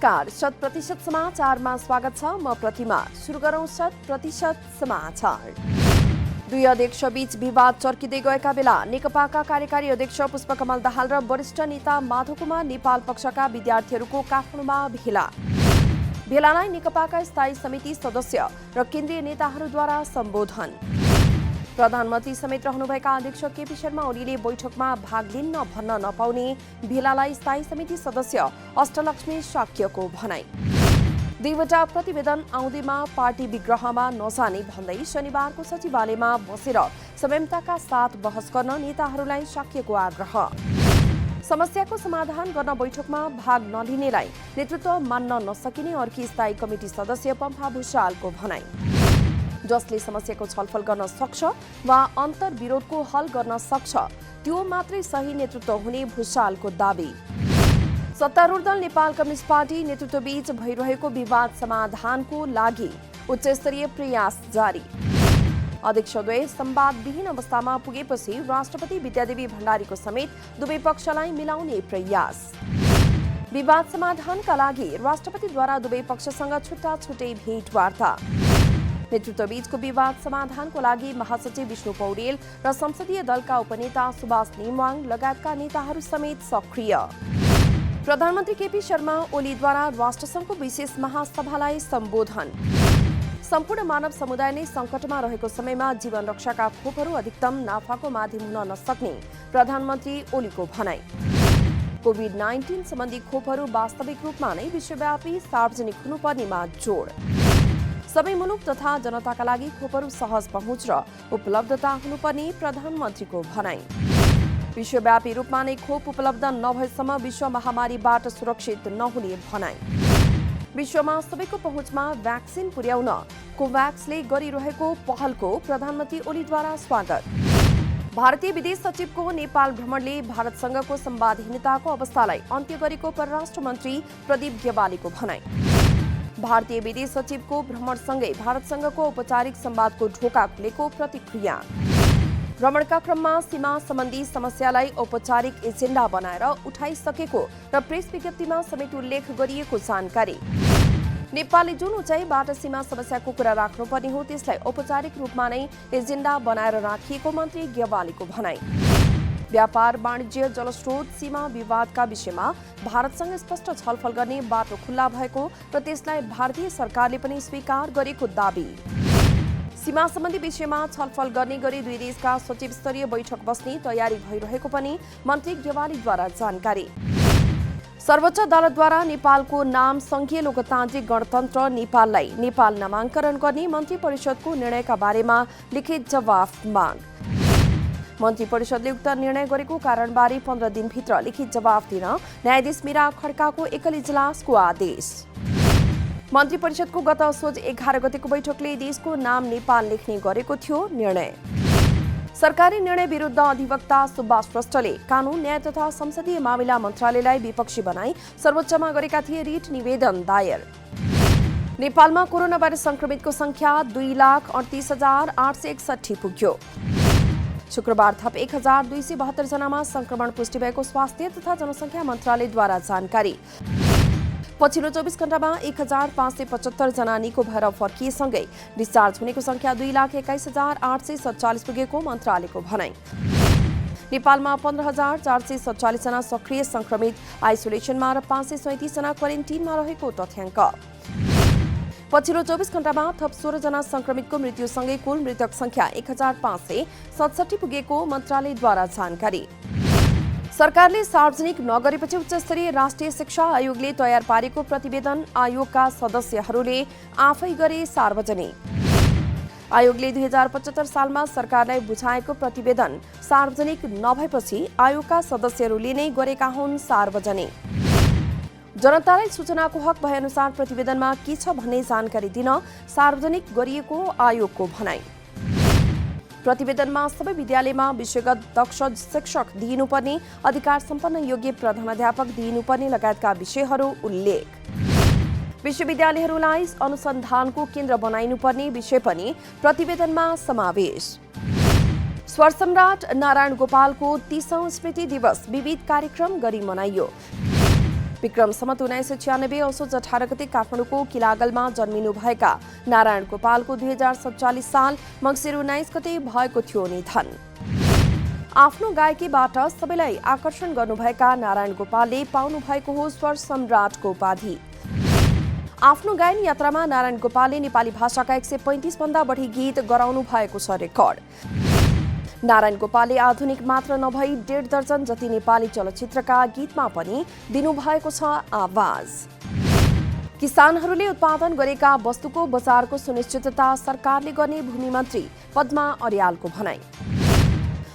नमस्कार, 100% समाचारमा स्वागत छ। म प्रतिमा। सुरु गरौं 100% समाचार। दुई अध्यक्ष बीच विवाद चर्किँदै गएका बेला नेकपाका कार्यकारी अध्यक्ष पुष्पकमल दाहाल र वरिष्ठ नेता माधव कुमार नेपाल पक्षका विद्यार्थीहरूको काठमाडौँमा भेला। भेलालाई नेकपाका स्थायी समिति सदस्य र केन्द्रीय नेताहरूद्वारा सम्बोधन। प्रधानमन्त्री समेत रहनुभएका अध्यक्ष केपी शर्मा ओलीले बैठकमा भाग लिन्न भन्न नपाउने भेलालाई स्थायी समिति सदस्य अष्टलक्ष्मी शाक्यको भनाई। दुईवटा प्रतिवेदन आउँदैमा पार्टी विग्रहमा नजाने भन्दै शनिबारको सचिवालयमा बसेर संयमताका साथ बहस गर्न नेताहरूलाई शाक्यको आग्रह। समस्याको समाधान गर्न बैठकमा भाग नलिनेलाई नेतृत्व मान्न नसकिने अर्की स्थायी कमिटी सदस्य पम्फा भुषालको भनाई। जसले समस्याको छलफल गर्न सक्छ वा अन्तर्विरोधको हल गर्न सक्छ त्यो मात्रै सही नेतृत्व हुने भुषालको दाबी। सत्तारूढ दल नेपाल कम्युनिस्ट पार्टी नेतृत्वबीच भइरहेको विवाद समाधानको लागि उच्चस्तरीय प्रयास जारी। अध्यक्षद्वय संवादविहीन अवस्थामा पुगेपछि राष्ट्रपति विद्यादेवी भण्डारीको समेत दुवै पक्षलाई मिलाउने प्रयास। विवाद समाधानका लागि राष्ट्रपतिद्वारा दुवै पक्षसँग छुट्टा छुट्टै भेटवार्ता। नेतृत्वबीचको विवाद समाधानको लागि महासचिव विष्णु पौडेल र संसदीय दलका उपनेता सुभाष नेमवाङ लगायतका नेताहरू समेत सक्रिय। प्रधानमन्त्री केपी शर्मा ओलीद्वारा राष्ट्रसङ्घको विशेष महासभालाई सम्बोधन। सम्पूर्ण मानव समुदाय नै सङ्कटमा रहेको समयमा जीवन रक्षाका खोपहरू अधिकतम नाफाको माध्यम हुन नसक्ने प्रधानमन्त्री ओलीको भनाई। कोभिड-19 सम्बन्धी खोपहरू वास्तविक रूपमा नै विश्वव्यापी सार्वजनिक हुनुपर्नेमा जोड। सबै मुलुक तथा जनताका लागि खोपहरू सहज पहुँच र उपलब्धता हुनुपर्ने प्रधानमन्त्रीको भनाई। विश्वव्यापी रूपमा नै खोप उपलब्ध नभएसम्म विश्व महामारीबाट सुरक्षित नहुने भनाई। विश्वमा सबैको पहुँचमा भ्याक्सिन पुर्याउन कोभ्याक्सले गरिरहेको पहलको प्रधानमन्त्री ओलीद्वारा स्वागत। भारतीय विदेश सचिवको नेपाल भ्रमणले भारतसँगको संवादहीनताको अवस्थालाई अन्त्य गरेको परराष्ट्र मन्त्री प्रदीप गेवालीको भनाई। भारतीय विदेश सचिवको भ्रमणसँगै भारतसँगको औपचारिक संवादको ढोका खुलेको प्रतिक्रिया। भ्रमणका क्रममा सीमा सम्बन्धी समस्यालाई औपचारिक एजेन्डा बनाएर उठाइसकेको र प्रेस विज्ञप्तिमा समेत उल्लेख गरिएको जानकारी। नेपालले जुन उचाइबाट सीमा समस्याको कुरा राख्नुपर्ने हो त्यसलाई औपचारिक रूपमा नै एजेन्डा बनाएर राखिएको मन्त्री गेवालीको भनाई। व्यापार वाणिज्य जलस्रोत सीमा विवादका विषयमा भारतसँग स्पष्ट छलफल गर्ने बाटो खुल्ला भएको र त्यसलाई भारतीय सरकारले पनि स्वीकार गरेको दाबी। सीमा सम्बन्धी विषयमा छलफल गर्ने गरी दुई देशका सचिव स्तरीय बैठक बस्ने तयारी भइरहेको पनि मन्त्री गेवालीद्वारा जानकारी। सर्वोच्च अदालतद्वारा नेपालको नाम संघीय लोकतान्त्रिक गणतन्त्र नेपाललाई नेपाल नामाङ्करण गर्ने मन्त्री परिषदको निर्णयका बारेमा लिखित जवाफ माग। मन्त्री परिषदले उक्त निर्णय गरेको कारणबारे 15 दिनभित्र लिखित जवाफ दिन न्यायाधीश मीरा खड्काको एकल इजलासको आदेश। मन्त्री परिषदको गत असोज 11 गतेको बैठकले देशको नाम नेपाल लेख्ने गरेको थियो निर्णय। सरकारी निर्णय विरुद्ध अधिवक्ता सुभाष श्रेष्ठले कानून न्याय तथा संसदीय मामिला मन्त्रालयलाई विपक्षी बनाई सर्वोच्चमा गरेका थिए रिट निवेदन दायर। नेपालमा कोरोना भाइरस संक्रमितको संख्या 2,38,861 पुग्यो। शुक्रबार थप 1,272 जनामा संक्रमण पुष्टि भएको स्वास्थ्य तथा जनसङ्ख्या मन्त्रालयद्वारा जानकारी। पछिल्लो 24 घण्टामा 1,575 जना निको भएर फर्किएसँगै डिस्चार्ज हुनेको संख्या 2,21,847 पुगेको मन्त्रालयको भनाई। नेपालमा 15,447 जना सक्रिय संक्रमित आइसोलेसनमा र 537 जना क्वारेन्टिनमा रहेको तथ्याङ्क। पछिल्लो 24 घण्टामा थप 16 जना संक्रमितको मृत्युसँगै कुल मृतक संख्या 1,567 पुगेको मन्त्रालयद्वारा जानकारी। सरकारले सार्वजनिक नगरेपछि उच्चस्तरीय राष्ट्रिय शिक्षा आयोगले तयार पारेको प्रतिवेदन आयोगका सदस्यहरूले आफै गरे सार्वजनिक। आयोगले 2075 सालमा सरकारलाई बुझाएको प्रतिवेदन सार्वजनिक नभएपछि आयोगका सदस्यहरूले नै गरेका हुन् सार्वजनिक। जनतालाई सूचनाको हक भएअनुसार प्रतिवेदनमा के छ भन्ने जानकारी दिन सार्वजनिक गरिएको आयोगको भनाई। प्रतिवेदनमा सबै विद्यालयमा विषयगत दक्ष शिक्षक दिइनुपर्ने, अधिकार सम्पन्न योग्य प्रधानाध्यापक दिइनुपर्ने लगायतका विषयहरू उल्लेख। विश्वविद्यालयहरूलाई अनुसन्धानको केन्द्र बनाइनुपर्ने विषय पनि प्रतिवेदनमा समावेश। स्वर सम्राट नारायण गोपालको 30औं स्मृति दिवस विविध कार्यक्रम गरी मनाइयो। विक्रम सम्वत 1996 असोज 18 गते काठमाडौँको किलागलमा जन्मिनुभएका नारायण गोपालको 2047 साल मङ्सिर 19 गते भएको थियो निधन। आफ्नो गायकीबाट सबैलाई आकर्षण गर्नुभएका नारायण गोपालले पाउनु भएको हो स्वर सम्राटको उपाधि। आफ्नो गायन यात्रामा नारायण गोपालले नेपाली भाषाका 135 भन्दा बढी गीत गराउनु भएको छ रेकर्ड। नारायण गोपालले आधुनिक मात्र नभई 1.5 दर्जन जति नेपाली चलचित्रका गीतमा पनि दिनुभएको छ आवाज। किसानहरूले उत्पादन गरेका वस्तुको बजारको सुनिश्चितता सरकारले गर्ने भूमि मन्त्री पद्मा अर्यालको भनाई।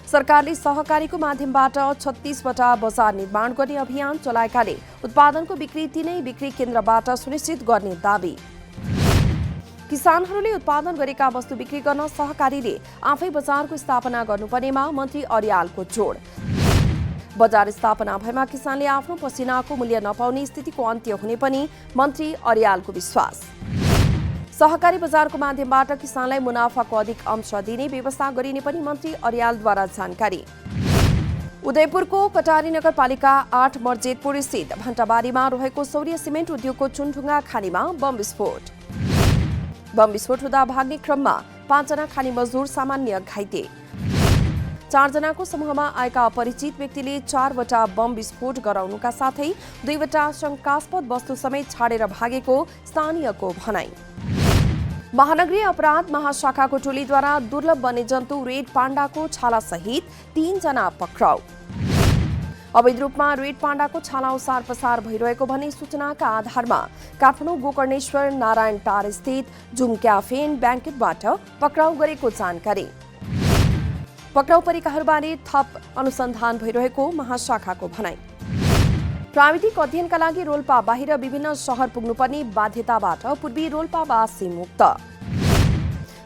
सरकारले सहकारीको माध्यमबाट 36 वटा बजार निर्माण गर्ने अभियान चलाएकाले उत्पादनको बिक्री तिनै बिक्री केन्द्रबाट सुनिश्चित गर्ने दावी। किसानहरूले उत्पादन गरेका वस्तु बिक्री गर्न सहकारीले आफै बजारको स्थापना गर्नुपर्नेमा मन्त्री अर्यालको जोड। बजार स्थापना भएमा किसानले आफ्नो पसिनाको मूल्य नपाउने स्थितिको अन्त्य हुने पनि मन्त्री अर्यालको विश्वास। सहकारी बजारको माध्यमबाट किसानलाई मुनाफाको अधिक अंश दिने व्यवस्था गरिने पनि मन्त्री अर्यालद्वारा जानकारी। उदयपुरको कटारी नगरपालिका 8 मर्जेतपुर स्थित भण्टाबारीमा रहेको सौर्य सिमेन्ट उद्योगको चुनढुङ्गा खानीमा बम विस्फोट। बम विस्फोट हुँदा भाग्ने क्रममा 5 जना खानी मजदुर सामान्य घाइते। 4 जनाको समूहमा आएका अपरिचित व्यक्तिले 4 वटा बम विस्फोट गराउनुका साथै 2 वटा शंकास्पद वस्तु समेत छाडेर भागेको स्थानीयको भनाई। महानगरीय अपराध महाशाखाको टोलीद्वारा दुर्लभ वन्यजन्तु रेड पाण्डाको छाला सहित 3 जना पक्राउ। अवैध रूपमा रेड पाण्डाको छाला ओसार पसार भइरहेको भन्ने सूचनाका आधारमा काठमाडौँ गोकर्णेश्वर नारायण टार स्थित जुम क्याफे एन्ड ब्याङ्केटबाट पक्राउ गरेको जानकारी। पक्राउ परेकाहरूबारे थप अनुसन्धान भइरहेको महाशाखाको भनाई। प्राविधिक अध्ययनका लागि रोल्पा बाहिर विभिन्न शहर पुग्नुपर्ने बाध्यताबाट पूर्वी रोल्पावासी मुक्त।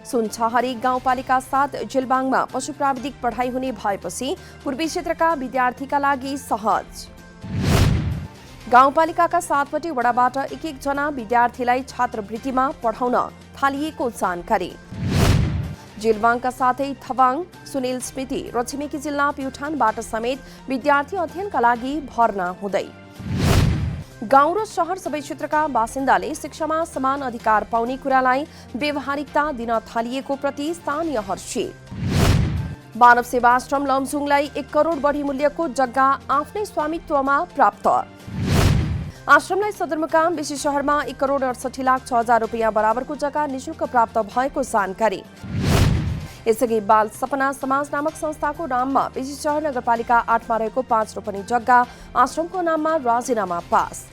सुनछहरी गाउँपालिका 7 जिलबाङमा पशु प्राविधिक पढाइ हुने भएपछि पूर्वी क्षेत्रका विद्यार्थीका लागि सहज। गाउँपालिकाका 7वटै वडाबाट 1-1 जना विद्यार्थीलाई छात्रवृत्तिमा पढाउन थालिएको जानकारी। जिलबाङका साथै थवाङ सुनिल स्मृति र छिमेकी जिल्ला प्युठानबाट समेत विद्यार्थी अध्ययनका लागि भर्ना हुँदै। गाउँ र शहर सबै क्षेत्रका बासिन्दाले शिक्षामा समान अधिकार पाउने कुरालाई व्यवहारिकता दिन थालिएको प्रति स्थानीय हर्षित। मानव सेवाश्रम लमजुङलाई 1 करोड बढी मूल्यको जग्गा आफ्नै स्वामित्वमा प्राप्त। आश्रमलाई सदरमुकाम बेसी शहरमा 1,68,06,00,000 रुपियाँ बराबरको जग्गा निशुल्क प्राप्त भएको जानकारी। यसअघि बाल सपना समाज नामक संस्थाको नाममा बेसी शहर नगरपालिका 8मा रहेको 5 रोपनी जग्गा आश्रमको नाममा राजीनामा पास।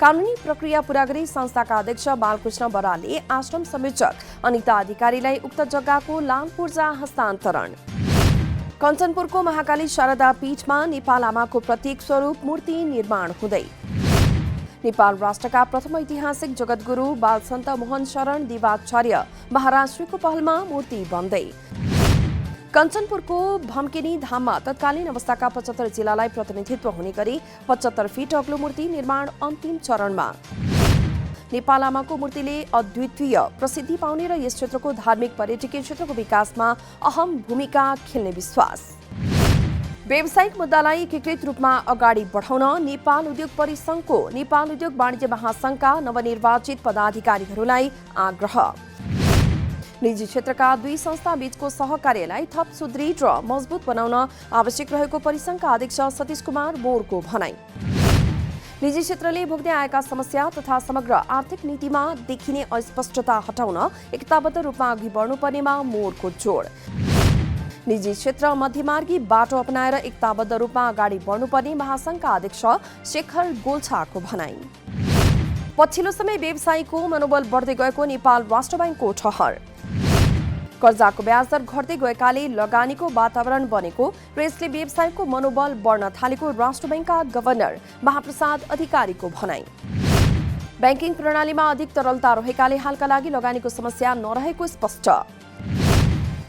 कानुनी प्रक्रिया पूरा गरी संस्थाका अध्यक्ष बालकृष्ण बरालले आश्रम संयोजक अनिता अधिकारीलाई उक्त जग्गाको लाम पूर्जा हस्तान्तरण। कञ्चनपुरको महाकाली शारदा पीठमा नेपाल आमाको प्रतीक स्वरूप मूर्ति निर्माण हुँदै। नेपाल राष्ट्रका प्रथम ऐतिहासिक जगतगुरु बालसन्त मोहन शरण दिवाचार्य महाराष्ट्रको पहलमा मूर्ति बन्दै। कञ्चनपुरको भम्किनी धाममा तत्कालीन अवस्थाका 75 जिल्लालाई प्रतिनिधित्व हुने गरी 75 फिट अग्लो मूर्ति निर्माण अन्तिम चरणमा। नेपाल आमाको मूर्तिले अद्वितीय प्रसिद्धि पाउने र यस क्षेत्रको धार्मिक पर्यटकीय क्षेत्रको विकासमा अहम भूमिका खेल्ने विश्वास। व्यावसायिक मुद्दालाई एकीकृत रूपमा अगाडि बढाउन नेपाल उद्योग परिसंघको नेपाल उद्योग वाणिज्य महासंघका नवनिर्वाचित पदाधिकारीहरूलाई आग्रह। निजी क्षेत्रका 2 संस्था बीचको सहकार्यलाई थप सुदृढ र मजबुत बनाउन आवश्यक रहेको परिसंघका अध्यक्ष सतीश कुमार बोरको भनाई। निजी क्षेत्रले भोग्दै आएका समस्या तथा समग्र आर्थिक नीतिमा देखिने अस्पष्टता हटाउन एकताबद्ध रूपमा अघि बढ्नुपर्नेमा मोरको जोड। निजी क्षेत्र मध्यमार्गी बाटो अपनाएर एकताबद्ध रूपमा अगाडि बढ्नुपर्ने महासंघका अध्यक्ष शेखर गोल्छाको भनाई। पछिल्लो समय व्यवसायीको मनोबल बढ्दै गएको नेपाल राष्ट्र बैंकको ठहर। कर्जाको ब्याज दर घट्दै गएकाले लगानीको वातावरण बनेको र यसले व्यवसायको मनोबल बढ्न थालेको राष्ट्र बैंकका गभर्नर महाप्रसाद अधिकारीको भनाई। बैंकिङ प्रणालीमा अधिक तरलता रहेकाले हालका लागि लगानीको समस्या नरहेको स्पष्ट।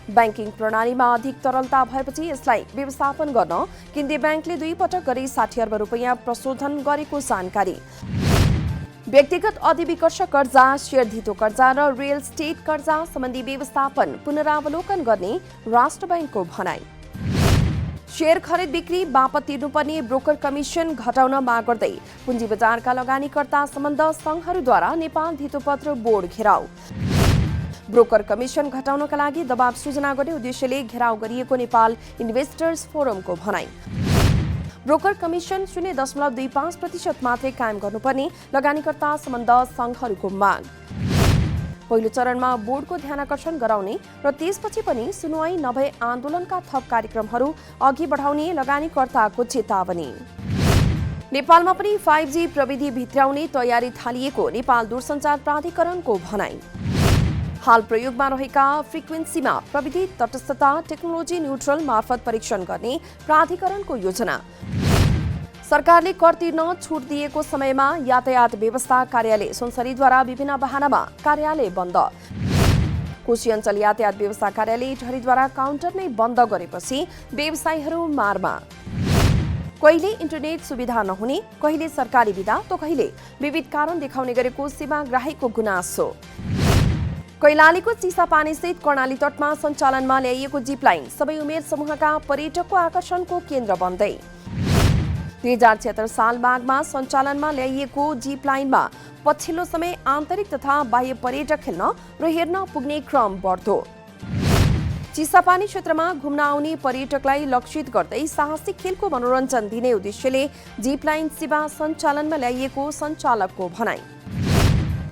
बैंकिङ प्रणालीमा अधिक तरलता भएपछि यसलाई व्यवस्थापन गर्न केन्द्रीय बैंकले 2 पटक गरी 60 अर्ब रुपैयाँ प्रशोधन गरेको जानकारी। व्यक्तिगत अधिविकर्ष कर्जा, शेयर धितो कर्जा र रियल स्टेट कर्जा सम्बन्धी व्यवस्थापन पुनरावलोकन गर्ने राष्ट्र बैंकको भनाई। शेयर खरिद बिक्री बापत तिर्नुपर्ने ब्रोकर कमिसन घटाउन माग गर्दै पुँजी बजारका लगानीकर्ता सम्बन्ध संघहरूद्वारा नेपाल धितोपत्र बोर्ड घेराउ। ब्रोकर कमिसन घटाउनका लागि दबाव सृजना गर्ने उद्देश्यले घेराउ गरिएको नेपाल इन्भेस्टर्स फोरमको भनाई। ब्रोकर कमिसन 0.25% मात्रै कायम गर्नुपर्ने लगानीकर्ता सम्बन्ध संघहरूको माग। पहिलो चरणमा बोर्डको ध्यानाकर्षण गराउने र त्यसपछि पनि सुनुवाई नभए आन्दोलनका थप कार्यक्रमहरू अघि बढाउने लगानीकर्ताको चेतावनी। नेपालमा पनि 5G प्रविधि भित्र्याउने तयारी थालिएको नेपाल दूरसञ्चार प्राधिकरणको भनाई। हाल प्रयोगमा रहेका फ्रिक्वेन्सीमा प्रविधि तटस्थता टेक्नोलोजी न्युट्रल मार्फत परीक्षण गर्ने प्राधिकरणको योजना। सरकारले कर तिर्न छुट दिएको समयमा यातायात व्यवस्था कार्यालय सुनसरीद्वारा विभिन्न बहानामा कार्यालय बन्द। कोशी अञ्चल यातायात व्यवस्था कार्यालय इटहरीद्वारा काउन्टर नै बन्द गरेपछि व्यवसायीहरू मारमा। कहिले इन्टरनेट सुविधा नहुने, कहिले सरकारी बिदा त कहिले विविध कारण देखाउने गरेको सेवाग्राहीको गुनासो। कैलालीको चिसापानीस्थित कर्णाली तटमा सञ्चालनमा ल्याइएको जिप लाइन सबै उमेर समूहका पर्यटकको आकर्षणको केन्द्र बन्दै। 2076 साल माघमा सञ्चालनमा ल्याइएको जिप लाइनमा पछिल्लो समय आन्तरिक तथा बाह्य पर्यटक खेल्न र हेर्न पुग्ने क्रम बढ्दो। चिसापानी क्षेत्रमा घुम्न आउने पर्यटकलाई लक्षित गर्दै साहसिक खेलको मनोरञ्जन दिने उद्देश्यले जिप लाइन सेवा सञ्चालनमा ल्याइएको सञ्चालकको भनाई।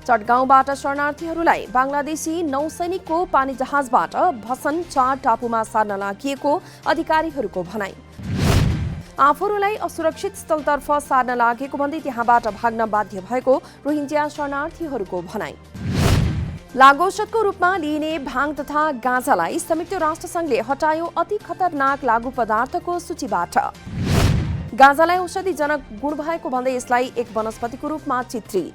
चटगाउँबाट शरणार्थीहरूलाई बङ्गलादेशी नौसैनिकको पानी जहाजबाट भसन 4 टापुमा सार्न लागिएको अधिकारीहरूको भनाई। आफूहरूलाई असुरक्षित स्थलतर्फ सार्न लागेको भन्दै त्यहाँबाट भाग्न बाध्य भएको रोहिङ्ग्या शरणार्थीहरूको भनाई। लागौषधको रूपमा लिइने भाङ तथा गाँजालाई संयुक्त राष्ट्रसङ्घले हटायो अति खतरनाक लागू पदार्थको सूचीबाट। गाँजालाई औषधिजनक गुण भएको भन्दै यसलाई एक वनस्पतिको रूपमा चित्रित।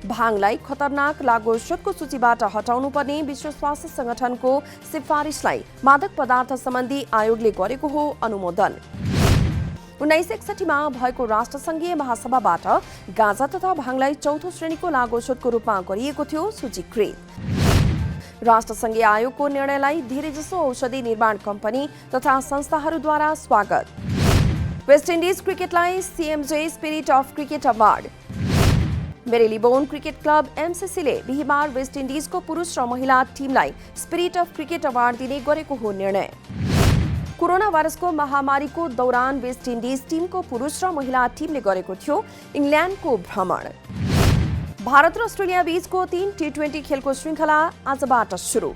भाङलाई खतरनाक लागू औषधको सूचीबाट हटाउनुपर्ने विश्व स्वास्थ्य संगठनको सिफारिसलाई मादक पदार्थ सम्बन्धी आयोगले गरेको हो अनुमोदन। 1961 मा भएको राष्ट्रसङ्घीय महासभाबाट गाँजा तथा भाङलाई चौथो श्रेणीको लागू औषधको रूपमा गरिएको थियो सूचीकृत। राष्ट्रसङ्घीय आयोगको निर्णयलाई धेरैजसो औषधि निर्माण कम्पनी तथा संस्थाहरूद्वारा स्वागत। वेस्ट इन्डिज क्रिकेटलाई CMJ spirit of cricket award. Marylebone cricket club MCCले बिहिबार वेस्ट इन्डिजको पुरुष र महिला टिमलाई स्पिरिट अफ क्रिकेट अवार्ड दिने गरेको हो निर्णय। कोरोना भाइरसको महामारीको दौरान वेस्ट इन्डिज टिमको पुरुष र महिला टिमले गरेको थियो इङ्ल्यान्डको भ्रमण। भारत र अस्ट्रेलिया बीचको 3 T20 खेलको श्रृङ्खला आजबाट सुरु।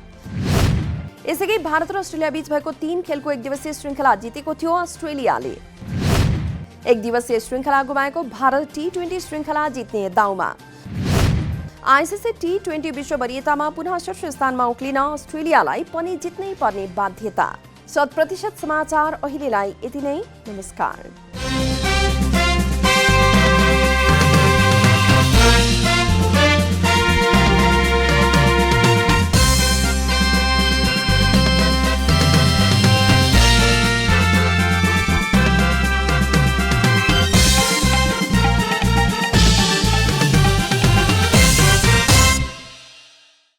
यसैगरी भारत र अस्ट्रेलिया बीच भएको 3 खेलको एकदिवसीय श्रृङ्खला जितेको थियो अस्ट्रेलियाले। एक दिवसीय श्रृङ्खला गुमाएको भारत T20 श्रृङ्खला जित्ने दाउमा। ICC T20 विश्व वरियतामा पुनः शीर्ष स्थानमा उक्लिन अस्ट्रेलियालाई पनि जित्नै पर्ने बाध्यता। 100% समाचार अहिलेलाई यति नै। नमस्कार।